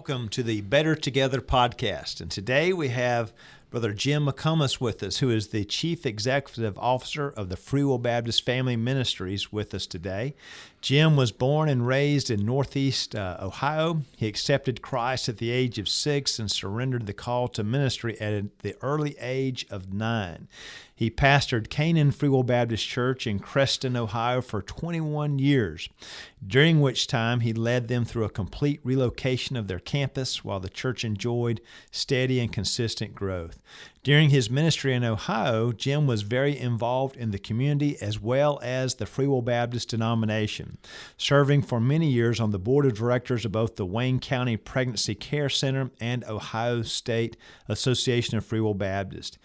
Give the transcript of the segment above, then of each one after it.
welcome to the Better Together podcast. And today we have Brother Jim McComas with us, who is the Chief Executive Officer of the Free Will Baptist Family Ministries with us today. Jim was born and raised in Northeast Ohio. He accepted Christ at the age of 6 and surrendered the call to ministry at the early age of 9. He pastored Canaan Free Will Baptist Church in Creston, Ohio for 21 years, during which time he led them through a complete relocation of their campus while the church enjoyed steady and consistent growth. During his ministry in Ohio, Jim was very involved in the community as well as the Free Will Baptist denomination, serving for many years on the board of directors of both the Wayne County Pregnancy Care Center and Ohio State Association of Free Will Baptist.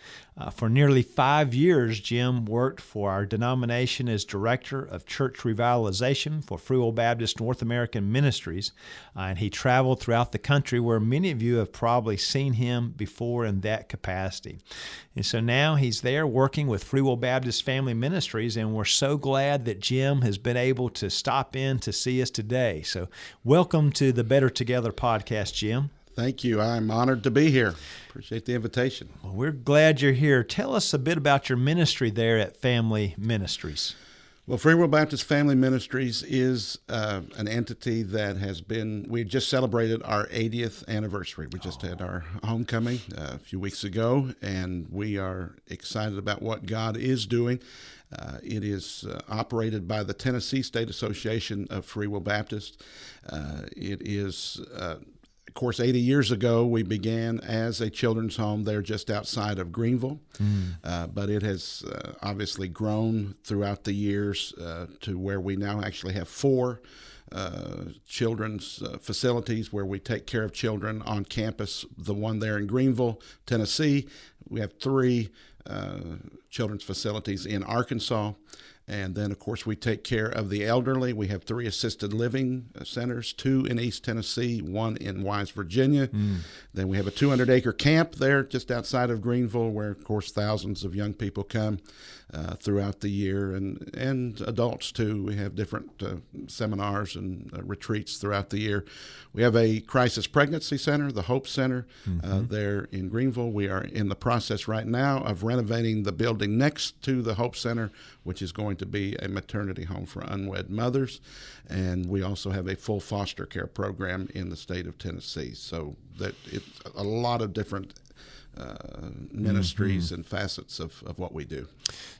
For nearly 5 years, Jim worked for our denomination as Director of Church Revitalization for Free Will Baptist North American Ministries, and he traveled throughout the country where many of you have probably seen him before in that capacity. And so now he's there working with Free Will Baptist Family Ministries, and we're so glad that Jim has been able to stop in to see us today. So welcome to the Better Together podcast, Jim. Thank you. I'm honored to be here. Appreciate the invitation. Well, we're glad you're here. Tell us a bit about your ministry there at Family Ministries. Well, Free Will Baptist Family Ministries is an entity that has been, we just celebrated our 80th anniversary. We just had our homecoming a few weeks ago, and we are excited about what God is doing. It is operated by the Tennessee State Association of Free Will Baptist. It is Of course, 80 years ago, we began as a children's home there just outside of Greenville, but it has obviously grown throughout the years to where we now actually have 4 children's facilities where we take care of children on campus. The one there in Greenville, Tennessee. We have 3 children's facilities in Arkansas. And then, of course, we take care of the elderly. We have 3 assisted living centers, 2 in East Tennessee, 1 in Wise, Virginia. Then we have a 200-acre camp there just outside of Greenville where, of course, thousands of young people come throughout the year, and adults, too. We have different seminars and retreats throughout the year. We have a crisis pregnancy center, the Hope Center, there in Greenville. We are in the process right now of renovating the building next to the Hope Center, which is going to be a maternity home for unwed mothers. And we also have a full foster care program in the state of Tennessee. So that it's a lot of different ministries and facets of what we do.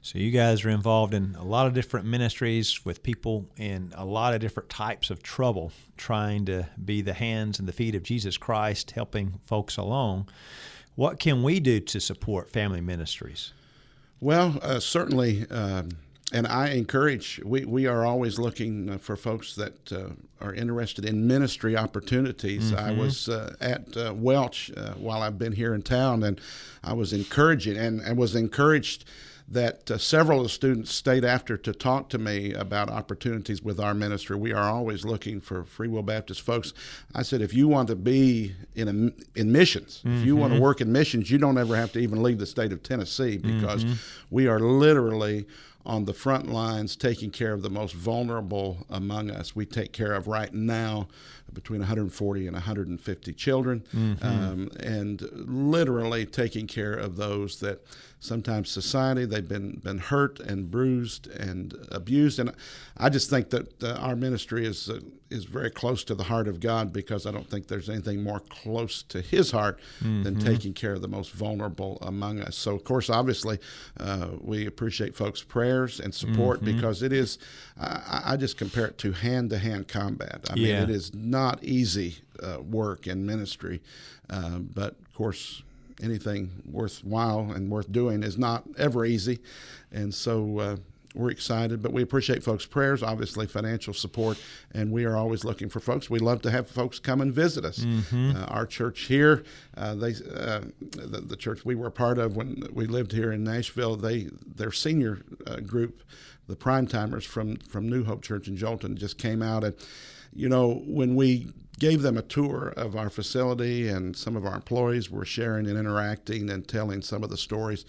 So you guys are involved in a lot of different ministries with people in a lot of different types of trouble, trying to be the hands and the feet of Jesus Christ, helping folks along. What can we do to support family ministries? Well, certainly, and I encourage, we are always looking for folks that are interested in ministry opportunities. I was at Welch while I've been here in town, and I was encouraging and was encouraged that several of the students stayed after to talk to me about opportunities with our ministry. We are always looking for Free Will Baptist folks. I said, if you want to be in missions, if you want to work in missions, you don't ever have to even leave the state of Tennessee, because we are literally on the front lines taking care of the most vulnerable among us. We take care of right now between 140 and 150 children, and literally taking care of those that sometimes society, they've been hurt and bruised and abused. And I just think that our ministry is very close to the heart of God, because I don't think there's anything more close to His heart than taking care of the most vulnerable among us. So, of course, obviously, we appreciate folks' prayers and support, because it is, I just compare it to hand-to-hand combat. I mean, it is not easy work and ministry, but, of course, anything worthwhile and worth doing is not ever easy. And so we're excited, but we appreciate folks' prayers, obviously financial support, and we are always looking for folks. We love to have folks come and visit us. Our church here, the church we were a part of when we lived here in Nashville, their senior group, the Primetimers from New Hope Church in Jolton, just came out. And, you know, when we gave them a tour of our facility, and some of our employees were sharing and interacting and telling some of the stories,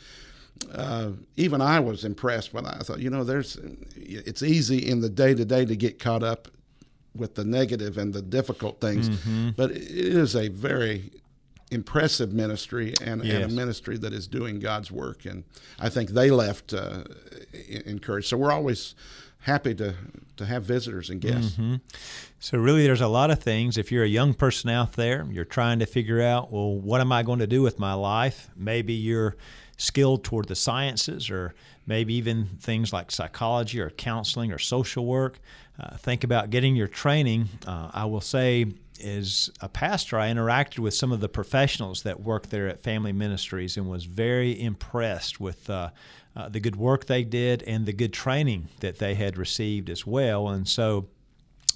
even I was impressed when I thought, you know, it's easy in the day-to-day to get caught up with the negative and the difficult things, but it is a very impressive ministry and a ministry that is doing God's work. And I think they left encouraged. So we're always happy to have visitors and guests. So really there's a lot of things. If you're a young person out there, you're trying to figure out, well, what am I going to do with my life? Maybe you're skilled toward the sciences, or maybe even things like psychology or counseling or social work. Think about getting your training. I will say, as a pastor, I interacted with some of the professionals that work there at Family Ministries and was very impressed with the good work they did and the good training that they had received as well. And so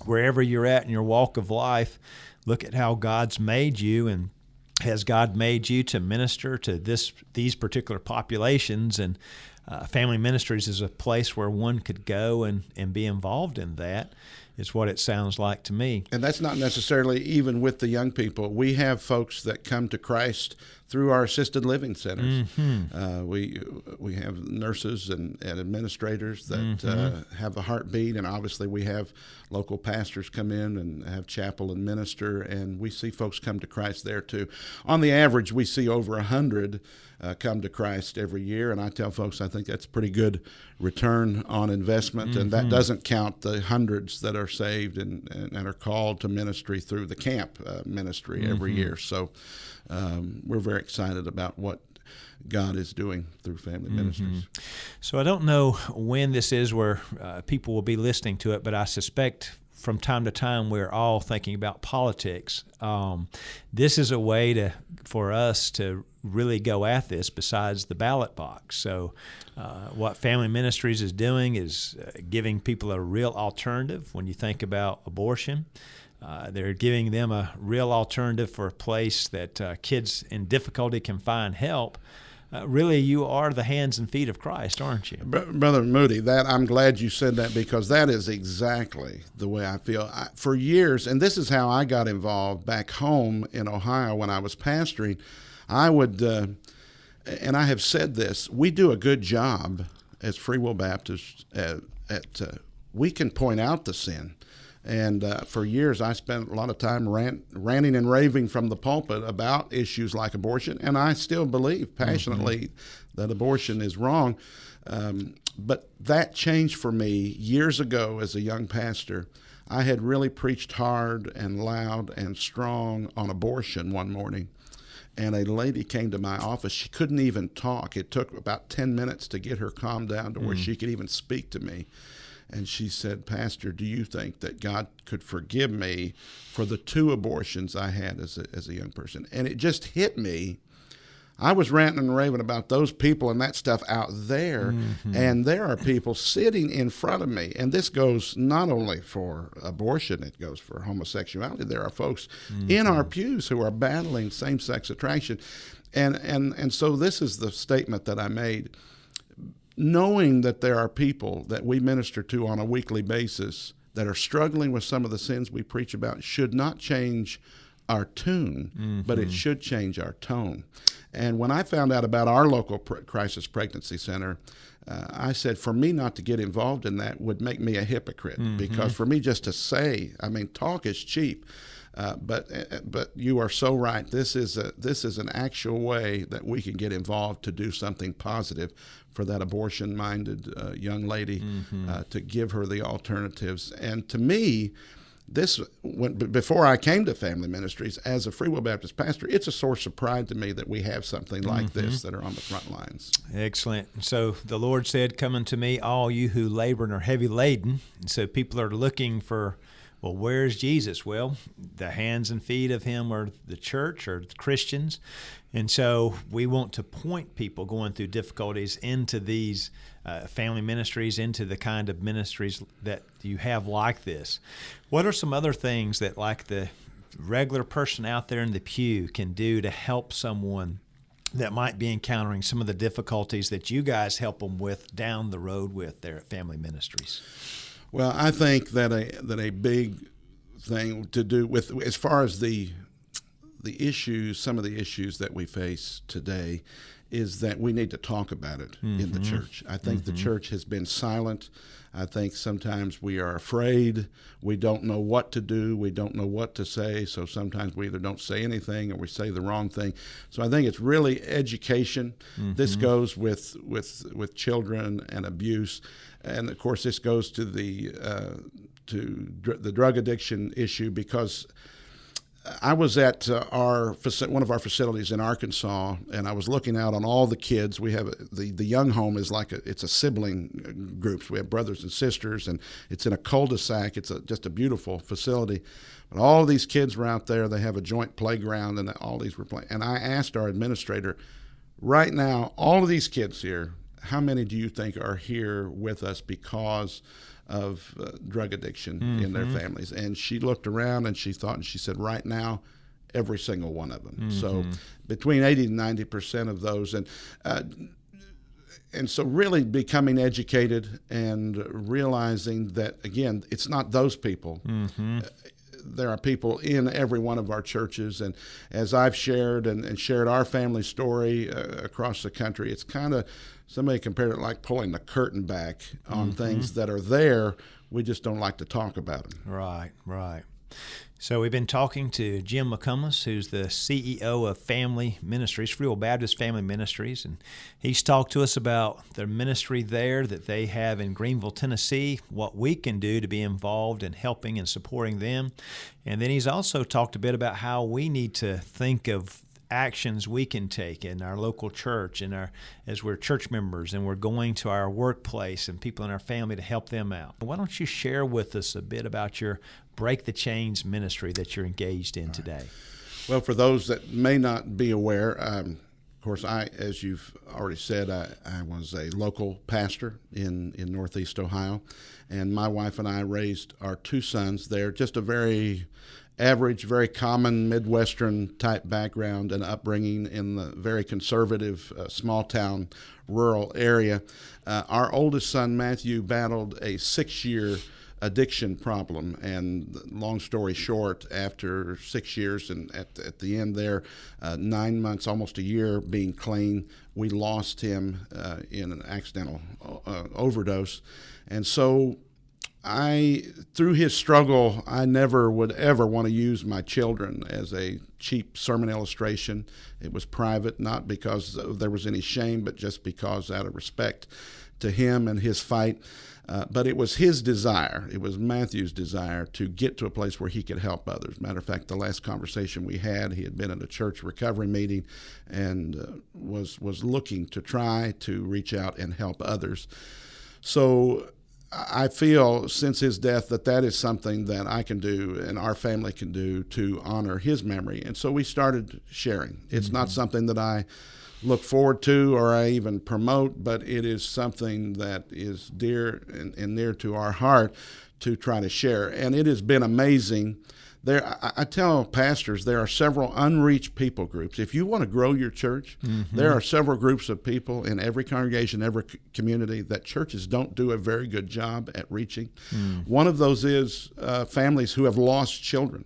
wherever you're at in your walk of life, look at how God's made you, and has God made you to minister to these particular populations? And Family Ministries is a place where one could go and be involved in that, is what it sounds like to me. And that's not necessarily even with the young people. We have folks that come to Christ through our assisted living centers. We have nurses and administrators that have a heartbeat, and obviously we have local pastors come in and have chapel and minister, and we see folks come to Christ there too. On the average, we see over 100 come to Christ every year, and I tell folks I think that's pretty good return on investment, and that doesn't count the hundreds that are saved and are called to ministry through the camp ministry every year. So we're very excited about what God is doing through Family Ministries. So I don't know when this is where people will be listening to it, but I suspect from time to time we're all thinking about politics. This is a way for us to really go at this besides the ballot box. So what Family Ministries is doing is giving people a real alternative when you think about abortion. They're giving them a real alternative for a place that kids in difficulty can find help. Really, you are the hands and feet of Christ, aren't you? Brother Moody, I'm glad you said that, because that is exactly the way I feel. For years, and this is how I got involved back home in Ohio when I was pastoring, I would, and I have said this, we do a good job as Free Will Baptists we can point out the sin. And for years, I spent a lot of time ranting and raving from the pulpit about issues like abortion, and I still believe passionately that abortion is wrong. But that changed for me years ago as a young pastor. I had really preached hard and loud and strong on abortion one morning, and a lady came to my office. She couldn't even talk. It took about 10 minutes to get her calmed down to where she could even speak to me. And she said, "Pastor, do you think that God could forgive me for the 2 abortions I had as a young person?" And it just hit me. I was ranting and raving about those people and that stuff out there, and there are people sitting in front of me. And this goes not only for abortion, it goes for homosexuality. There are folks in our pews who are battling same-sex attraction. And so this is the statement that I made. Knowing that there are people that we minister to on a weekly basis that are struggling with some of the sins we preach about should not change our tune, but it should change our tone. And when I found out about our local crisis pregnancy center, I said, for me not to get involved in that would make me a hypocrite, because for me just to say, talk is cheap. But you are so right. This is an actual way that we can get involved to do something positive for that abortion-minded young lady, to give her the alternatives. And to me, before I came to Family Ministries as a Free Will Baptist pastor, it's a source of pride to me that we have something like this that are on the front lines. Excellent. So the Lord said, "Come unto me, all you who labor and are heavy laden." And so people are looking for, well, where's Jesus? Well, the hands and feet of him are the church or the Christians. And so we want to point people going through difficulties into these family ministries, into the kind of ministries that you have like this. What are some other things that, like the regular person out there in the pew, can do to help someone that might be encountering some of the difficulties that you guys help them with down the road with there at Family Ministries? Well, I think that a big thing to do with, as far as the issues, some of the issues that we face today, is that we need to talk about it in the church. I think the church has been silent. I think sometimes we are afraid. We don't know what to do. We don't know what to say. So sometimes we either don't say anything or we say the wrong thing. So I think it's really education. This goes with children and abuse. And of course, this goes to the drug addiction issue, because I was at one of our facilities in Arkansas, and I was looking out on all the kids. We have the young home is it's a sibling groups. We have brothers and sisters, and it's in a cul-de-sac. It's just a beautiful facility. But all these kids were out there. They have a joint playground, and all these were playing. And I asked our administrator, right now, all of these kids here, how many do you think are here with us because of drug addiction in their families? And she looked around and she thought, and she said, right now, every single one of them. So between 80 and 90% of those. And so really becoming educated and realizing that, again, it's not those people. There are people in every one of our churches. And as I've shared and shared our family story across the country, it's kind of, somebody compared it like pulling the curtain back on things that are there. We just don't like to talk about them. Right, right. So we've been talking to Jim McComas, who's the CEO of Family Ministries, Free Will Baptist Family Ministries, and he's talked to us about their ministry there that they have in Greenville, Tennessee, what we can do to be involved in helping and supporting them. And then he's also talked a bit about how we need to think of actions we can take in our local church and as we're church members and we're going to our workplace and people in our family to help them out. Why don't you share with us a bit about your Break the Chains ministry that you're engaged in today? Well, for those that may not be aware, of course, as you've already said, I was a local pastor in Northeast Ohio, and my wife and I raised our two sons there. Just a very average, very common Midwestern type background and upbringing in the very conservative, small town, rural area. Our oldest son, Matthew, battled a 6-year addiction problem, and long story short, after 6 years and at the end there, 9 months, almost a year being clean, we lost him in an accidental overdose. And so through his struggle, I never would ever want to use my children as a cheap sermon illustration. It was private, not because there was any shame, but just because out of respect to him and his fight. But it was his desire, it was Matthew's desire to get to a place where he could help others. Matter of fact, the last conversation we had, he had been at a church recovery meeting and was looking to try to reach out and help others. So I feel since his death that is something that I can do and our family can do to honor his memory. And so we started sharing. It's not something that I look forward to or I even promote, but it is something that is dear and near to our heart to try to share. And it has been amazing. I tell pastors there are several unreached people groups. If you want to grow your church, there are several groups of people in every congregation, every community that churches don't do a very good job at reaching. One of those is families who have lost children.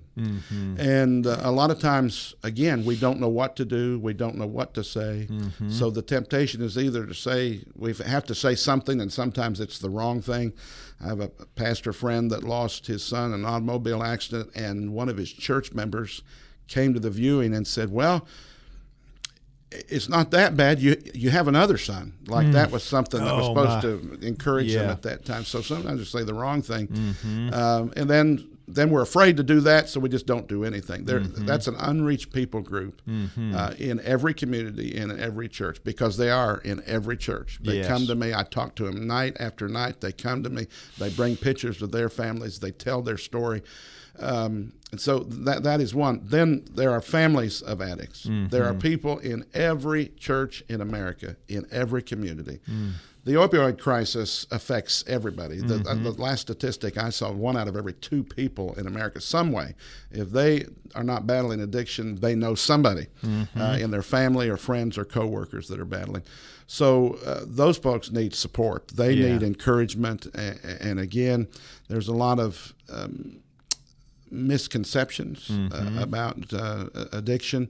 And a lot of times, again, we don't know what to do. We don't know what to say. So the temptation is either to say, we have to say something, and sometimes it's the wrong thing. I have a pastor friend that lost his son in an automobile accident, and one of his church members came to the viewing and said, well, it's not that bad. You have another son. Like that was something that was supposed to encourage him at that time. So sometimes I say the wrong thing. And then we're afraid to do that, so we just don't do anything. That's an unreached people group in every community, in every church, because they are in every church. They come to me. I talk to them night after night. They come to me. They bring pictures of their families. They tell their story. And so that is one. Then there are families of addicts. There are people in every church in America, in every community. The opioid crisis affects everybody. The last statistic I saw, 1 out of every 2 people in America, some way, if they are not battling addiction, they know somebody in their family or friends or coworkers that are battling. So those folks need support. They need encouragement. And again, there's a lot of misconceptions about addiction.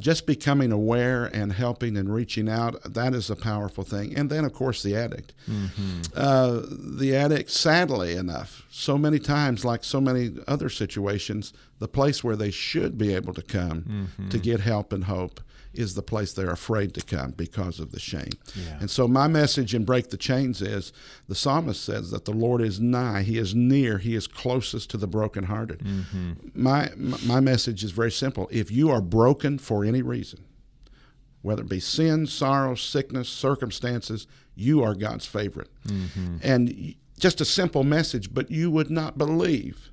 Just becoming aware and helping and reaching out, that is a powerful thing. And then, of course, the addict. The addict, sadly enough, so many times, like so many other situations, the place where they should be able to come to get help and hope is the place they're afraid to come because of the shame. Yeah. And so my message in Break the Chains is, the psalmist says that the Lord is nigh, he is near, he is closest to the brokenhearted. My message is very simple. If you are broken for any reason, whether it be sin, sorrow, sickness, circumstances, you are God's favorite. And just a simple message, but you would not believe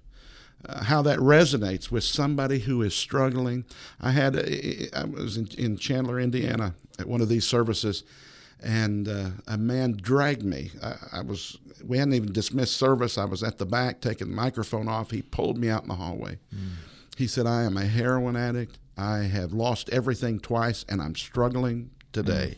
how that resonates with somebody who is struggling. I was in Chandler, Indiana, at one of these services, and a man dragged me. We hadn't even dismissed service. I was at the back taking the microphone off. He pulled me out in the hallway. He said, "I am a heroin addict. I have lost everything twice, and I'm struggling today.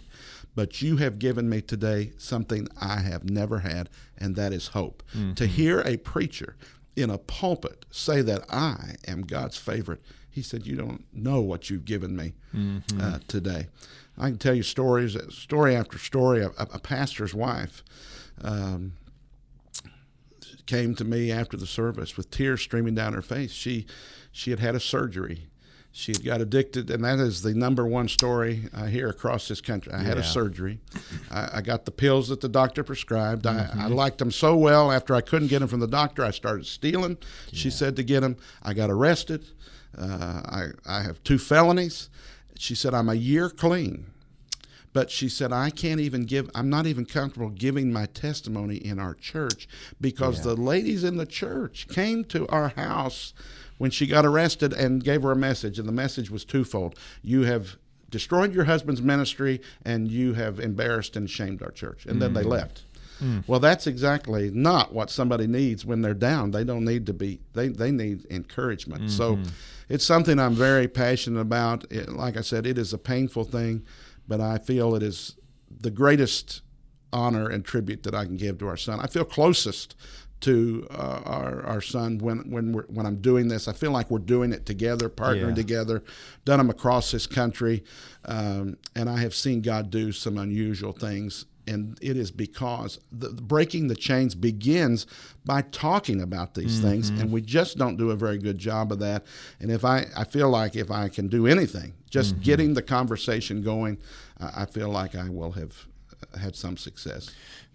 But you have given me today something I have never had, and that is hope." To hear a preacher in a pulpit say that I am God's favorite, he said, "You don't know what you've given me today." I can tell you story after story. A pastor's wife came to me after the service with tears streaming down her face. She had a surgery. She had got addicted, and that is the number one story I hear across this country. I had a surgery. I got the pills that the doctor prescribed. I liked them so well, after I couldn't get them from the doctor, I started stealing. She said to get them. I got arrested. I have 2 felonies. She said, "I'm a year clean." But she said, I'm not even comfortable giving my testimony in our church because the ladies in the church came to our house when she got arrested and gave her a message, and the message was twofold. You have destroyed your husband's ministry, and you have embarrassed and shamed our church. And then they left. Well, that's exactly not what somebody needs when they're down. They don't need to be, they need encouragement. So it's something I'm very passionate about. Like I said, it is a painful thing, but I feel it is the greatest honor and tribute that I can give to our son. I feel closest to our son when I'm doing this. I feel like we're doing it together, partnering together. Done them across this country, and I have seen God do some unusual things. And it is because breaking the chains begins by talking about these things, and we just don't do a very good job of that. And I feel like if I can do anything, just getting the conversation going, I feel like I will have had some success.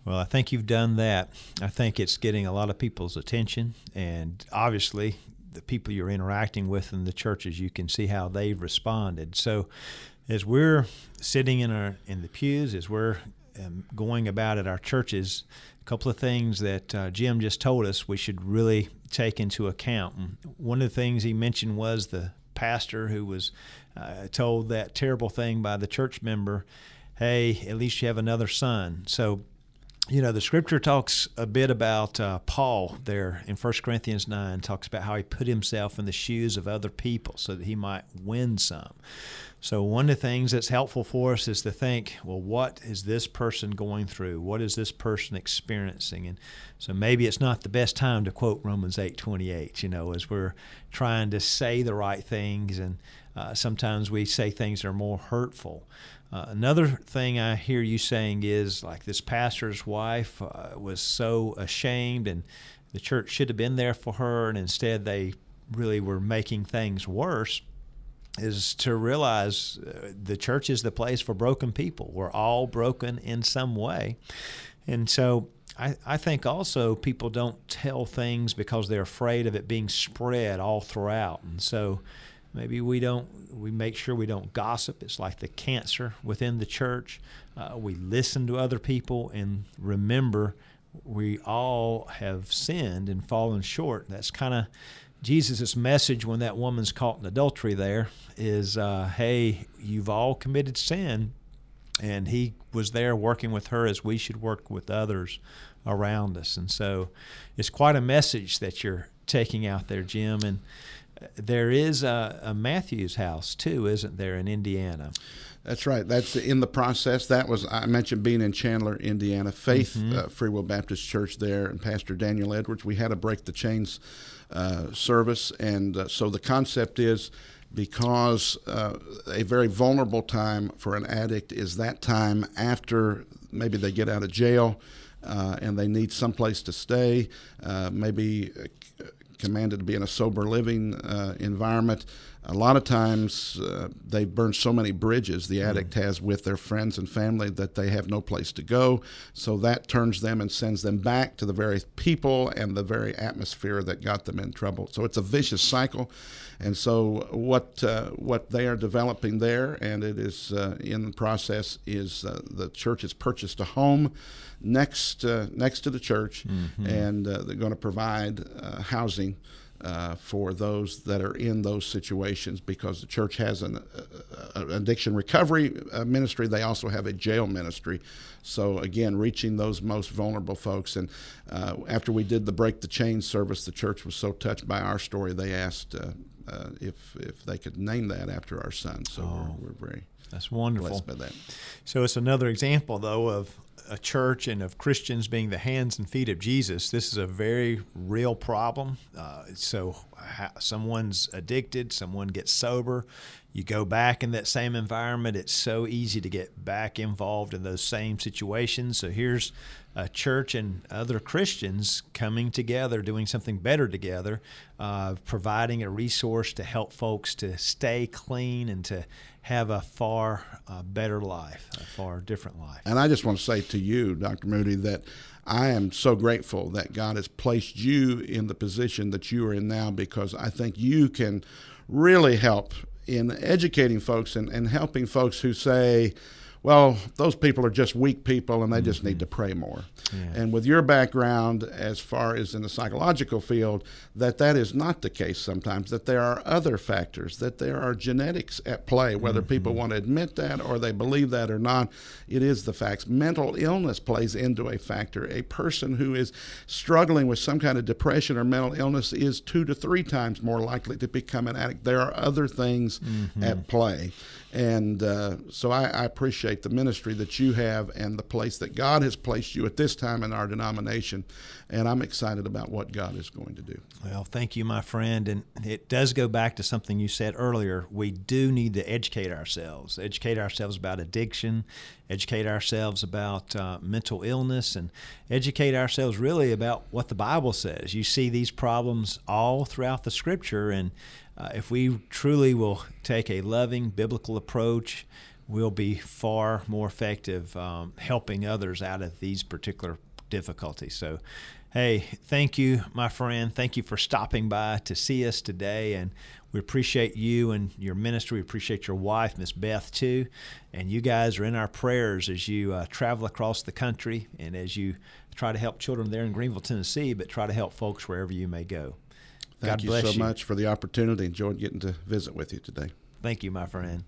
Well, I think you've done that. I think it's getting a lot of people's attention, and obviously the people you're interacting with in the churches, you can see how they've responded. So as we're sitting in the pews, as we're going about at our churches, a couple of things that Jim just told us we should really take into account. And one of the things he mentioned was the pastor who was told that terrible thing by the church member, "Hey, at least you have another son." So, the Scripture talks a bit about Paul there in 1 Corinthians 9, talks about how he put himself in the shoes of other people so that he might win some. So one of the things that's helpful for us is to think, well, what is this person going through? What is this person experiencing? And so maybe it's not the best time to quote Romans 8:28, as we're trying to say the right things, and sometimes we say things that are more hurtful. Another thing I hear you saying is, like, this pastor's wife was so ashamed, and the church should have been there for her, and instead they really were making things worse, is to realize the church is the place for broken people. We're all broken in some way. And so I think also people don't tell things because they're afraid of it being spread all throughout. And so maybe we make sure we don't gossip. It's like the cancer within the church. We listen to other people and remember we all have sinned and fallen short. That's kind of Jesus' message when that woman's caught in adultery there is, hey, you've all committed sin. And he was there working with her as we should work with others around us. And so it's quite a message that you're taking out there, Jim. And there is a Matthew's house, too, isn't there, in Indiana? That's right. That's in the process. That was, I mentioned being in Chandler, Indiana, Faith Free Will Baptist Church there, and Pastor Daniel Edwards. We had a Break the Chains service, and so the concept is, because a very vulnerable time for an addict is that time after maybe they get out of jail and they need someplace to stay, maybe commanded to be in a sober living environment. A lot of times they burn so many bridges, the addict has, with their friends and family, that they have no place to go. So that turns them and sends them back to the very people and the very atmosphere that got them in trouble. So it's a vicious cycle. And so what they are developing there, and it is in the process, is the church has purchased a home next to the church, and they're going to provide housing for those that are in those situations, because the church has an addiction recovery ministry. They also have a jail ministry. So again, reaching those most vulnerable folks. And after we did the Break the Chains service, the church was so touched by our story, they asked if they could name that after our son. So we're very that's wonderful. Blessed by that. So it's another example, though, of a church and of Christians being the hands and feet of Jesus. This is a very real problem. So someone's addicted, someone gets sober, you go back in that same environment. It's so easy to get back involved in those same situations. So here's a church and other Christians coming together, doing something better together, providing a resource to help folks to stay clean and to have a far better life, a far different life. And I just want to say to you, Dr. Moody, that I am so grateful that God has placed you in the position that you are in now, because I think you can really help in educating folks and helping folks who say, well, those people are just weak people and they just need to pray more. Yeah. And with your background as far as in the psychological field, that is not the case sometimes, that there are other factors, that there are genetics at play, whether people want to admit that or they believe that or not. It is the facts. Mental illness plays into a factor. A person who is struggling with some kind of depression or mental illness is 2 to 3 times more likely to become an addict. There are other things at play. And so I appreciate the ministry that you have and the place that God has placed you at this time in our denomination. And I'm excited about what God is going to do. Well, thank you, my friend. And it does go back to something you said earlier. We do need to educate ourselves about addiction, educate ourselves about mental illness, and educate ourselves really about what the Bible says. You see these problems all throughout the Scripture, and if we truly will take a loving biblical approach, we'll be far more effective helping others out of these particular difficulties. So, hey, thank you, my friend. Thank you for stopping by to see us today, and we appreciate you and your ministry. We appreciate your wife, Miss Beth, too. And you guys are in our prayers as you travel across the country and as you try to help children there in Greenville, Tennessee, but try to help folks wherever you may go. Thank you so much for the opportunity. Enjoyed getting to visit with you today. Thank you, my friend.